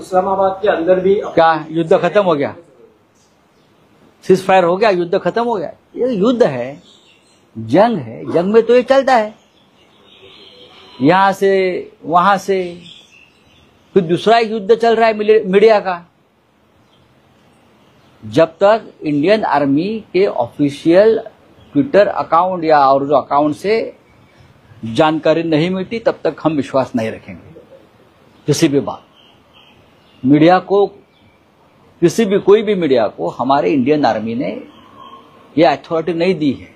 इस्लामाबाद के अंदर भी क्या युद्ध खत्म हो गया? सीज फायर हो गया, युद्ध खत्म हो गया? ये युद्ध है, जंग है, जंग में तो ये चलता है, यहां से वहां से, फिर दूसरा युद्ध चल रहा है मीडिया का। जब तक इंडियन आर्मी के ऑफिशियल ट्विटर अकाउंट या और जो अकाउंट से जानकारी नहीं मिलती, तब तक हम विश्वास नहीं रखेंगे किसी भी बात। मीडिया को, किसी भी कोई भी मीडिया को हमारे इंडियन आर्मी ने ये अथॉरिटी नहीं दी है।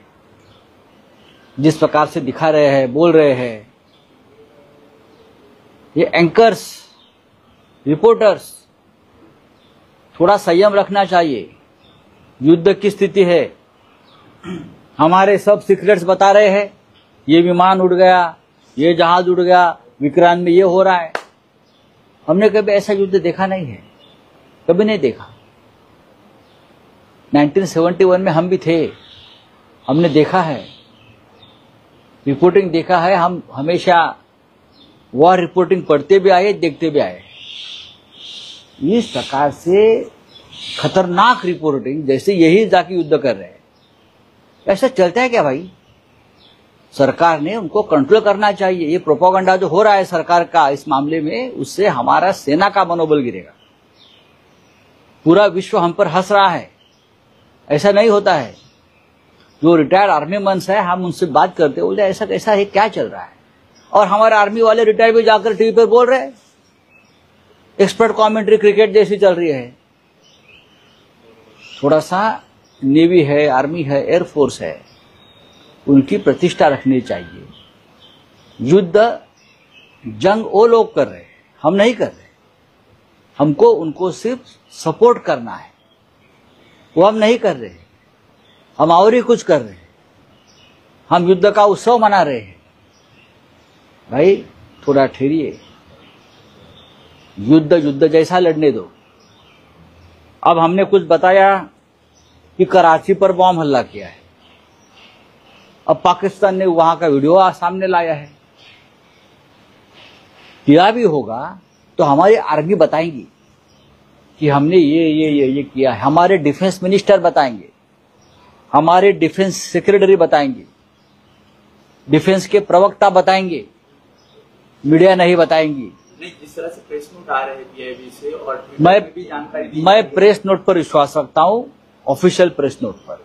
जिस प्रकार से दिखा रहे हैं, बोल रहे हैं ये एंकर्स, रिपोर्टर्स, थोड़ा संयम रखना चाहिए। युद्ध की स्थिति है, हमारे सब सीक्रेट्स बता रहे हैं, ये विमान उड़ गया, ये जहाज उड़ गया, विक्रांत में ये हो रहा है। हमने कभी ऐसा युद्ध देखा नहीं है, कभी नहीं देखा। 1971 में हम भी थे, हमने देखा है, रिपोर्टिंग देखा है। हम हमेशा वॉर रिपोर्टिंग पढ़ते भी आए, देखते भी आए। इस प्रकार से खतरनाक रिपोर्टिंग, जैसे यही जाके युद्ध कर रहे हैं, ऐसा चलता है क्या भाई? सरकार ने उनको कंट्रोल करना चाहिए। ये प्रोपेगेंडा जो हो रहा है सरकार का इस मामले में, उससे हमारा सेना का मनोबल गिरेगा। पूरा विश्व हम पर हंस रहा है। ऐसा नहीं होता है। जो रिटायर्ड आर्मी मैन है, हम उनसे बात करते बोलते ऐसा कैसा है, क्या चल रहा है? और हमारे आर्मी वाले रिटायर भी जाकर टीवी पर बोल रहे हैं, एक्सपर्ट कमेंट्री क्रिकेट जैसी चल रही है। थोड़ा सा नेवी है, आर्मी है, एयरफोर्स है, उनकी प्रतिष्ठा रखनी चाहिए। युद्ध, जंग वो लोग कर रहे हैं, हम नहीं कर रहे। हमको उनको सिर्फ सपोर्ट करना है, वो हम नहीं कर रहे। हम और ही कुछ कर रहे हैं। हम युद्ध का उत्सव मना रहे हैं। भाई थोड़ा ठहरिए, युद्ध युद्ध जैसा लड़ने दो। अब हमने कुछ बताया कि कराची पर बॉम्ब हमला किया है, अब पाकिस्तान ने वहां का वीडियो सामने लाया है। किया भी होगा तो हमारी आर्मी बताएंगी कि हमने ये किया है। हमारे डिफेंस मिनिस्टर बताएंगे, हमारे डिफेंस सेक्रेटरी बताएंगे, डिफेंस के प्रवक्ता बताएंगे, मीडिया नहीं बताएंगी। जिस तरह से प्रेस नोट आ रहे हैं पीआईबी से और मैं प्रेस नोट पर विश्वास रखता हूं, ऑफिशियल प्रेस नोट पर।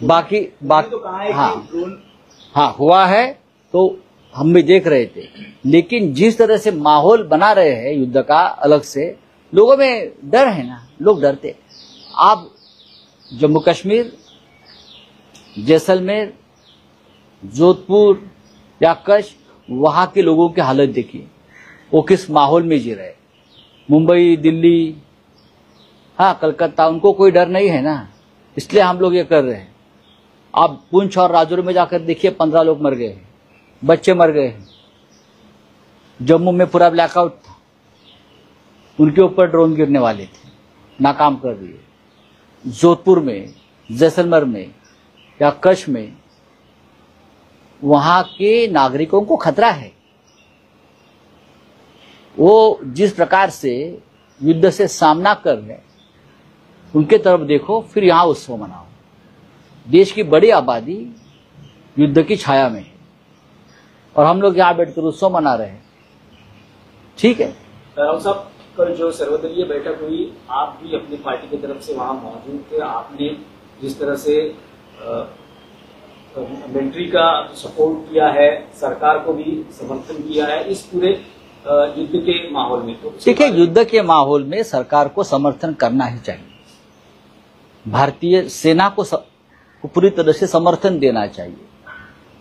बाकी तो कहा है कि हाँ हुआ है तो हम भी देख रहे थे, लेकिन जिस तरह से माहौल बना रहे हैं युद्ध का अलग से, लोगों में डर है ना, लोग डरते। आप जम्मू कश्मीर, जैसलमेर, जोधपुर या कच्छ, वहां के लोगों की हालत देखिए, वो किस माहौल में जी रहे। मुंबई, दिल्ली, हाँ कलकत्ता, उनको कोई डर नहीं है ना, इसलिए हम लोग ये कर रहे हैं। आप पुंछ और राजौरी में जाकर देखिए, 15 लोग मर गए हैं, बच्चे मर गए हैं। जम्मू में पूरा ब्लैकआउट था, उनके ऊपर ड्रोन गिरने वाले थे, नाकाम कर दिए। जोधपुर में, जैसलमेर में या कच्छ में वहां के नागरिकों को खतरा है। वो जिस प्रकार से युद्ध से सामना कर रहे हैं, उनके तरफ देखो, फिर यहां उत्सव मनाओ। देश की बड़ी आबादी युद्ध की छाया में है और हम लोग यहां बैठकर उत्सव मना रहे हैं। ठीक है राव साहब, कल जो सर्वदलीय बैठक हुई, आप भी अपनी पार्टी की तरफ से वहां मौजूद थे। आपने जिस तरह से मिलिट्री का सपोर्ट किया है, सरकार को भी समर्थन किया है इस पूरे युद्ध के माहौल में, तो देखिए युद्ध के माहौल में सरकार को समर्थन करना ही चाहिए। भारतीय सेना को पूरी तरह से समर्थन देना चाहिए,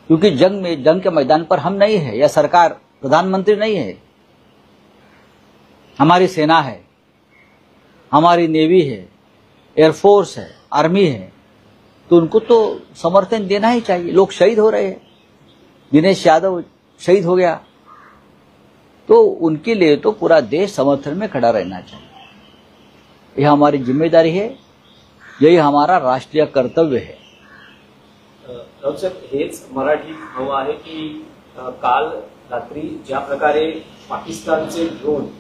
क्योंकि जंग के मैदान पर हम नहीं है, या सरकार, प्रधानमंत्री नहीं है। हमारी सेना है, हमारी नेवी है, एयरफोर्स है, आर्मी है, तो उनको तो समर्थन देना ही चाहिए। लोग शहीद हो रहे हैं, दिनेश यादव शहीद हो गया, तो उनके लिए तो पूरा देश समर्थन में खड़ा रहना चाहिए। यह हमारी जिम्मेदारी है, यही हमारा राष्ट्रीय कर्तव्य है। हेच मराठी हवं आहे की काल रात्री ज्या प्रकारे पाकिस्तानचे ड्रोन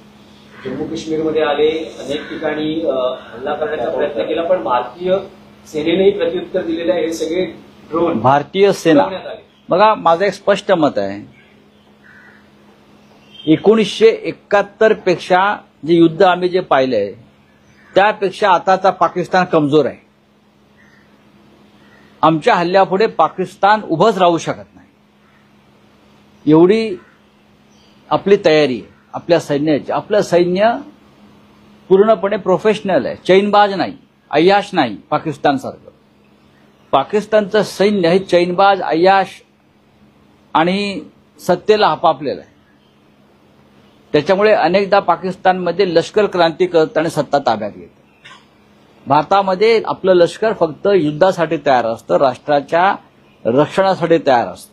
जम्मू काश्मीरमध्ये आले, अनेक ठिकाणी हल्ला करण्याचा प्रयत्न केला, पण भारतीय सेनेनेही प्रत्युत्तर दिलेलं आहे. हे सगळे ड्रोन भारतीय सेना, बघा माझं एक स्पष्ट मत आहे, 1971 पेक्षा जे युद्ध आम्ही जे पाहिलंय त्यापेक्षा आताचा पाकिस्तान कमजोर आहे. आमच्या हल्ल्यापुढे पाकिस्तान उभंच राहू शकत नाही, एवढी आपली तयारी आहे आपल्या सैन्याची. आपलं सैन्य पूर्णपणे प्रोफेशनल आहे, चैनबाज नाही, अय्याश नाही. पाकिस्तानसारखं पाकिस्तानचं सैन्य हे चैनबाज, अय्याश आणि सत्तेला हपापलेलं आहे. त्याच्यामुळे अनेकदा पाकिस्तानमध्ये लष्कर क्रांती करत आणि सत्ता ताब्यात घेत. भारतामध्ये आपलं लष्कर फक्त युद्धासाठी तयार असतं, राष्ट्राच्या रक्षणासाठी तयार असतं.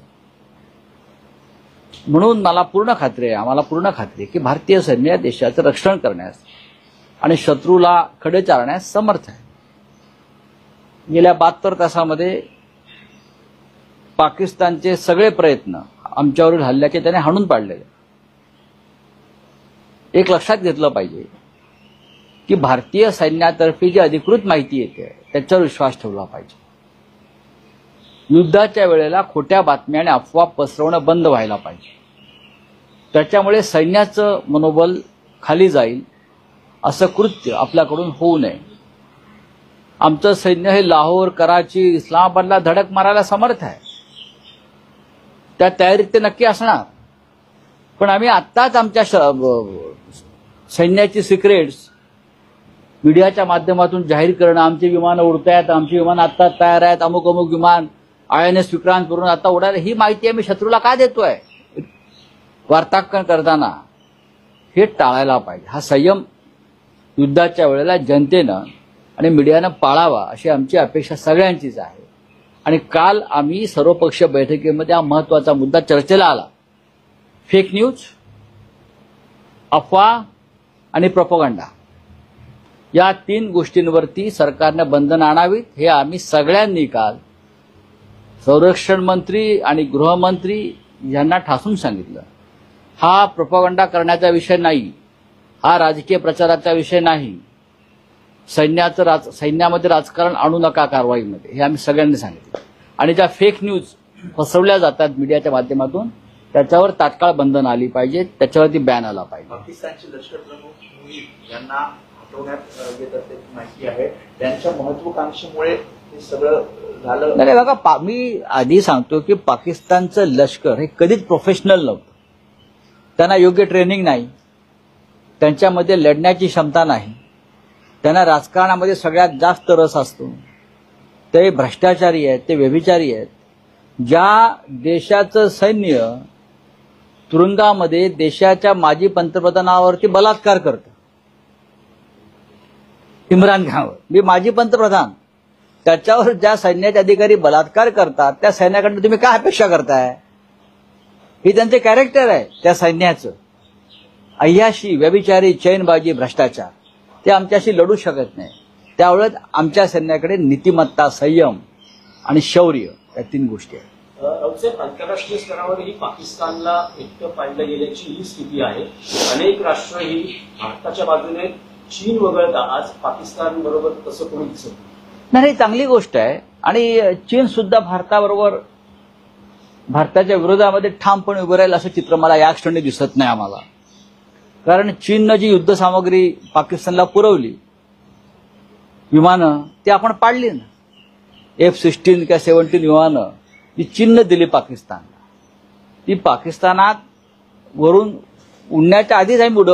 म्हणून मला पूर्ण खात्री आहे, आम्हाला पूर्ण खात्री आहे की भारतीय सैन्य देशाचं रक्षण करण्यास आणि शत्रूला खडे चारण्यास समर्थ आहे. गेल्या 72 तासामध्ये पाकिस्तानचे सगळे प्रयत्न आमच्यावरील हल्ल्याचे त्याने हाणून पाडलेले. एक लक्षात घेतलं पाहिजे की भारतीय सैन्यातर्फे जी अधिकृत माहिती येते त्याच्यावर विश्वास ठेवला पाहिजे. युद्धाच्या वेळेला खोट्या बातम्या आणि अफवा पसरवणं बंद व्हायला पाहिजे. त्याच्यामुळे सैन्याचं मनोबल खाली जाईल असं कृत्य आपल्याकडून होऊ नये. आमचं सैन्य हे लाहोर, कराची, इस्लामाबादला धडक मारायला समर्थ आहे. त्या तयारीत ते नक्की असणार. पण आम्ही आत्ताच आमच्या सैन्याची सिक्रेट्स मीडियाच्या माध्यमातून जाहीर करणं, आमची विमानं उडतायत, आमची विमानं आत्ता तयार आहेत, अमुक अमुक विमान INS विक्रांत करून आता उडायला, ही माहिती आम्ही शत्रूला का देतोय वार्तांकन करताना? हे टाळायला पाहिजे. हा संयम युद्धाच्या वेळेला जनतेनं आणि मीडियानं पाळावा अशी आमची अपेक्षा सगळ्यांचीच आहे. आणि काल आम्ही सर्वपक्षीय बैठकीमध्ये हा महत्वाचा मुद्दा चर्चेला आला. फेक न्यूज, अफवा आणि प्रोपगंडा या 3 गोष्टींवरती सरकारनं बंधन आणावीत हे आम्ही सगळ्यांनी काल संरक्षण मंत्री आणि गृहमंत्री यांना ठासून सांगितलं. हा प्रोपगंडा करण्याचा विषय नाही, हा राजकीय प्रचाराचा विषय नाही. सैन्यामध्ये राजकारण आणू नका कारवाईमध्ये, हे आम्ही सगळ्यांनी सांगितलं. आणि ज्या फेक न्यूज पसरवल्या जातात मीडियाच्या माध्यमातून त्याच्यावर तात्काळ बंधन आली पाहिजे, त्याच्यावरती बॅन आला पाहिजे. पाकिस्तानचे लष्कर प्रमुख मुईद यांना हटवण्यात येत असल्याची माहिती आहे. त्यांच्या महत्वाकांक्षेमुळे हे सगळं झालं. नाही बघा, मी आधी सांगतो की पाकिस्तानचं लष्कर हे कधीच प्रोफेशनल नव्हतं. त्यांना योग्य ट्रेनिंग नाही, त्यांच्यामध्ये लढण्याची क्षमता नाही, त्यांना राजकारणामध्ये सगळ्यात जास्त रस असतो. ते भ्रष्टाचारी आहेत, ते व्यभिचारी आहेत. ज्या देशाचं सैन्य तुरुंगामध्ये देशाच्या माजी पंतप्रधानावरती बलात्कार करतं, इम्रान खानवर, मी माजी पंतप्रधान, त्याच्यावर ज्या सैन्याचे अधिकारी बलात्कार करतात त्या सैन्याकडून तुम्ही काय अपेक्षा करताय? ही त्यांचे कॅरेक्टर आहे त्या सैन्याचं. अय्याशी, व्यभिचारी, चैनबाजी, भ्रष्टाचार, ते आमच्याशी लढू शकत नाही. त्यामुळे आमच्या सैन्याकडे नीतिमत्ता, संयम आणि शौर्य या 3 गोष्टी आहेत. राऊतसाहेब, आंतरराष्ट्रीय स्तरावरही पाकिस्तानला एकटं पाडलं गेल्याची ही स्थिती आहे. अनेक राष्ट्र ही भारताच्या बाजूने, चीन वगळता आज पाकिस्तान बरोबर तसं कोणी दिसत नाही. चांगली गोष्ट आहे. आणि चीन सुद्धा भारताबरोबर, भारताच्या विरोधामध्ये ठामपणे उभं राहील असं चित्र मला या क्षणी दिसत नाही आम्हाला. कारण चीननं जी युद्धसामग्री पाकिस्तानला पुरवली, विमानं, ती आपण पाडली ना. F-16 किंवा 17 विमानं ती चीननं दिली पाकिस्तानला. ती पाकिस्तानात वरून उडण्याच्या आधीच आम्ही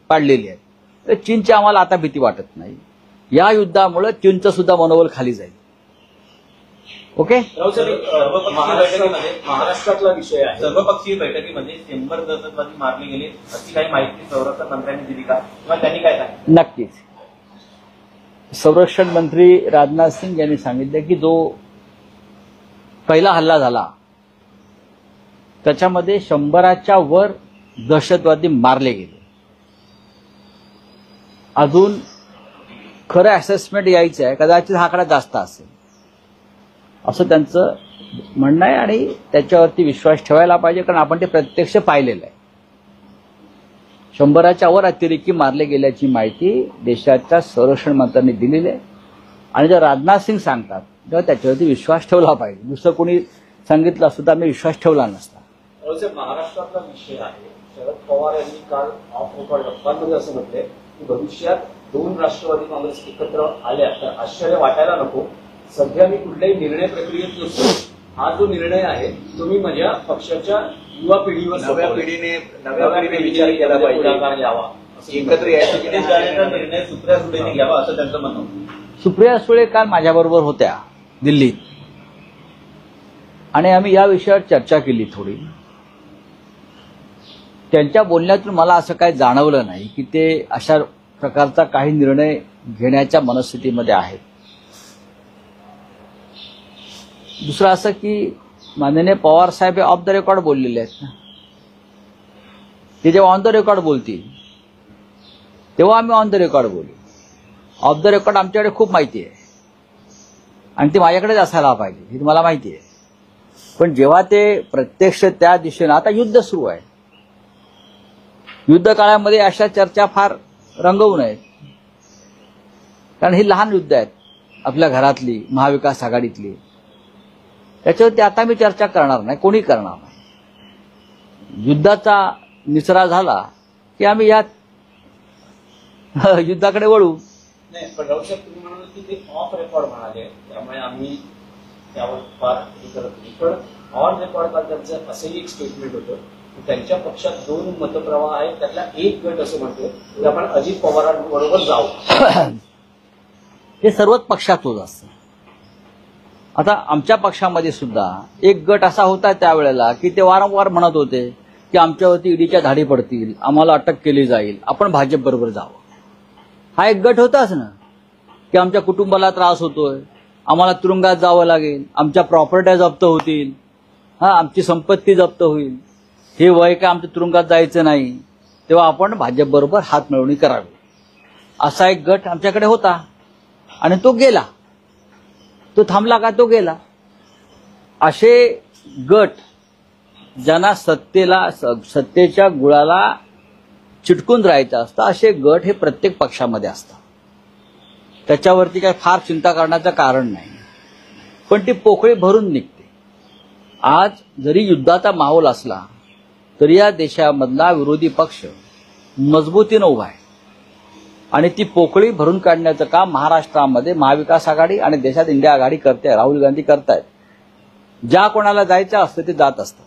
पाडलेली आहे. तर चीनची आम्हाला आता भीती वाटत नाही. या युद्धामुळे चीनचं सुद्धा मनोबल खाली जाईल. ओके, महाराष्ट्रातला विषय आहे. सर्वपक्षीय बैठकीमध्ये 100 दहशतवादी मारले गेले अशी काही माहिती संरक्षण मंत्र्यांनी दिली का, किंवा त्यांनी काय सांगितलं? नक्कीच. संरक्षण मंत्री राजनाथ सिंग यांनी सांगितलं की जो पहिला हल्ला झाला त्याच्यामध्ये 100च्या वर दहशतवादी मारले गेले. अजून खरं असेसमेंट यायचं आहे, कदाचित हा आकडा जास्त असेल असं त्यांचं म्हणणं आहे. आणि त्याच्यावरती विश्वास ठेवायला पाहिजे, कारण आपण ते प्रत्यक्ष पाहिलेलं आहे. 100च्या वर अतिरेकी मारले गेल्याची माहिती देशाच्या संरक्षण मंत्र्यांनी दिलेली आहे. आणि जर राजनाथ सिंग सांगतात तेव्हा त्याच्यावरती विश्वास ठेवला पाहिजे. दुसरं कोणी सांगितलं असतं तर आम्ही विश्वास ठेवला नसता. महाराष्ट्रातला विषय आहे. शरद पवार यांनी काल ऑफ रेकॉर्ड गप्पांमध्ये असं म्हटलंय की भविष्यात 2 राष्ट्रवादी काँग्रेस एकत्र आल्या तर आश्चर्य वाटायला नको. सध्या मी कुठल्याही निर्णय प्रक्रियेत नसतो. हा जो निर्णय आहे तो मी माझ्या पक्षाच्या युवा पिढीवर नव्या पिढीने विचार केला पाहिजे. यावा एकत्र यायचं निर्णय सुप्रिया सुळेंनी घ्यावा असं त्यांचं म्हणणं. सुप्रिया सुळे काल माझ्याबरोबर होत्या दिल्लीत आणि आम्ही या विषयावर चर्चा केली थोडी. त्यांच्या बोलण्यातून मला असं काही जाणवलं नाही की ते अशा प्रकारचा काही निर्णय घेण्याच्या मनस्थितीमध्ये आहेत. दुसरं असं की माननीय पवार साहेब हे ऑफ द रेकॉर्ड बोललेले आहेत ना. ते जेव्हा ऑन द रेकॉर्ड बोलतील तेव्हा आम्ही ऑन द रेकॉर्ड बोलू. ऑफ द रेकॉर्ड आमच्याकडे खूप माहिती आहे आणि ती माझ्याकडेच असायला पाहिजे हे मला माहिती आहे. पण जेव्हा ते प्रत्यक्ष त्या दिशेनं आता युद्ध सुरू आहे. युद्ध काळामध्ये अशा चर्चा फार रंगवू नयेत कारण ही लहान युद्ध आहेत आपल्या घरातली महाविकास आघाडीतली. त्याच्यावरती आता मी चर्चा करणार नाही, कोणी करणार नाही. युद्धाचा निचरा झाला की आम्ही यात युद्धाकडे वळू. नाही पण राहू साहेब तुम्ही म्हणाल की ते ऑफ रेकॉर्ड म्हणाले त्यामुळे आम्ही त्यावर फार हे करत नाही. पण ऑन रेकॉर्ड काल त्यांचं असंही एक स्टेटमेंट होतं की त्यांच्या पक्षात 2 मतप्रवाह आहेत त्यातला एक गट असं म्हणतो की आपण अजित पवारांबरोबर जाऊ. हे सर्वच पक्षात होत असतं. आता आमच्या पक्षामध्ये सुद्धा एक गट असा होता त्यावेळेला की ते वारंवार म्हणत होते की आमच्यावरती ईडीच्या धाडी पडतील, आम्हाला अटक केली जाईल, आपण भाजप बरोबर जावं. हा एक गट होताच ना की आमच्या कुटुंबाला त्रास होतोय, आम्हाला तुरुंगात जावं लागेल, आमच्या प्रॉपर्ट्या जप्त होतील, आमची संपत्ती जप्त होईल, हे वय काय आमच्या तुरुंगात जायचं नाही, तेव्हा आपण भाजप बरोबर हात मिळवणी करावी. असा एक गट आमच्याकडे होता आणि तो गेला. तो थांबला का? तो गेला. असे गट ज्यांना सत्तेच्या गुळाला चिटकून राहायचं असतं असे गट हे प्रत्येक पक्षामध्ये असतात. त्याच्यावरती काही फार चिंता करण्याचं कारण नाही. पण ती पोकळी भरून निघते. आज जरी युद्धाचा माहोल असला तरी या देशामधला विरोधी पक्ष मजबूतीनं उभा आहे आणि ती पोकळी भरून काढण्याचं काम महाराष्ट्रामध्ये महाविकास आघाडी आणि देशात इंडिया आघाडी करते. राहुल गांधी करतायत. ज्या कोणाला जायचं असतं ते जात असतं.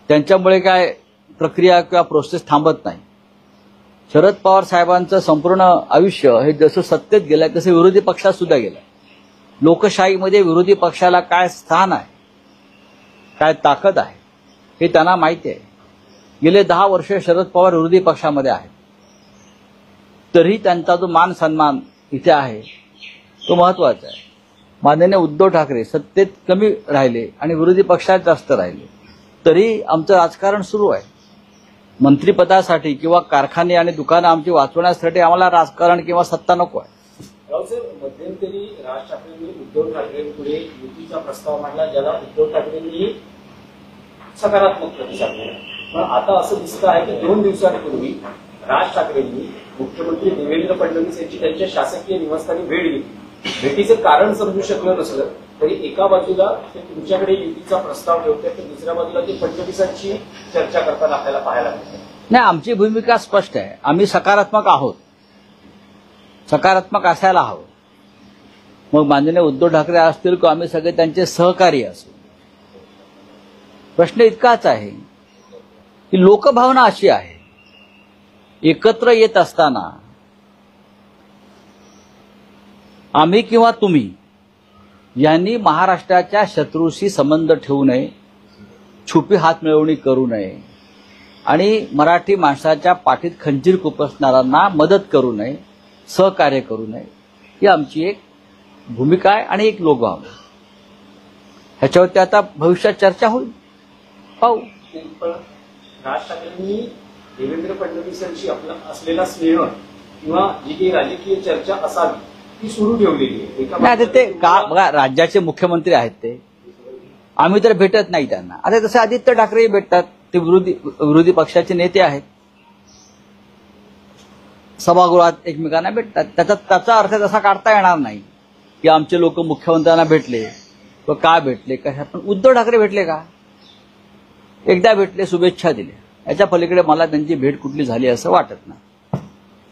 त्यांच्यामुळे काय प्रक्रिया किंवा प्रोसेस थांबत नाही. शरद पवार साहेबांचं संपूर्ण आयुष्य हे जसं सत्तेत गेलंय तसं विरोधी पक्षात सुद्धा गेलंय. लोकशाहीमध्ये विरोधी पक्षाला काय स्थान आहे, काय ताकद आहे हे त्यांना माहिती आहे. गेले 10 वर्ष शरद पवार विरोधी पक्षामध्ये आहेत. तरी त्यांचा जो मान सन्मान इथे आहे तो महत्वाचा आहे. माननीय उद्धव ठाकरे सत्तेत कमी राहिले आणि विरोधी पक्षात जास्त राहिले तरी आमचं राजकारण सुरू आहे. मंत्रिपदासाठी किंवा कारखाने आणि दुकानं आमची वाचवण्यासाठी आम्हाला राजकारण किंवा सत्ता नको आहे. रावसाहेब मध्यंतरी राज ठाकरेंनी उद्धव ठाकरेंपुढे युतीचा प्रस्ताव मांडला ज्याला उद्धव ठाकरेंनी सकारात्मक प्रतिसाद दिला. पण आता असं दिसतं आहे की 2 दिवसांपूर्वी राज ठाकरेंनी मुख्यमंत्री देवेंद्र फडणवीस यांची त्यांच्या शासकीय निवासस्थानी भेट घेतली. भेटीचं कारण समजू शकलं नसलं तरी एका बाजूला ते तुमच्याकडे युतीचा प्रस्ताव ठेवते तर दुसऱ्या बाजूला ते फडणवीसांची चर्चा करताना आपल्याला पाहायला मिळते. नाही, आमची भूमिका स्पष्ट आहे. आम्ही सकारात्मक आहोत, सकारात्मक असायला हवं. मग माननीय उद्धव ठाकरे असतील किंवा आम्ही सगळे त्यांचे सहकारी असू. प्रश्न इतकाच आहे की लोकभावना अशी आहे एकत्र येत असताना आम्ही किंवा तुम्ही यांनी महाराष्ट्राच्या शत्रूशी संबंध ठेवू नये, छुपी हात मिळवणी करू नये आणि मराठी माणसाच्या पाठीत खंजीर खुपसणाऱ्यांना मदत करू नये, सहकार्य करू नये. ही आमची एक भूमिका आहे आणि एक लोकभावना. ह्याच्यावरती आता भविष्यात चर्चा होईल, पाहू. पण राज ठाकरेंनी देवेंद्र फडणवीसांशी आपला असलेला स्नेह किंवा जी काही राजकीय चर्चा असावी ती सुरू ठेवलेली आहे. आता ते का बघा, राज्याचे मुख्यमंत्री आहेत ते, आम्ही तर भेटत नाही त्यांना. आता तसे आदित्य ठाकरे भेटतात, ते विरोधी पक्षाचे नेते आहेत. सभागृहात एकमेकांना भेटतात. त्याचा अर्थ तसा काढता येणार नाही की आमचे लोक मुख्यमंत्र्यांना भेटले व का भेटले कशा. पण उद्धव ठाकरे भेटले का? एकदा भेटले, शुभेच्छा दिल्या. याच्या पलीकडे मला त्यांची भेट कुठली झाली असं वाटत नाही.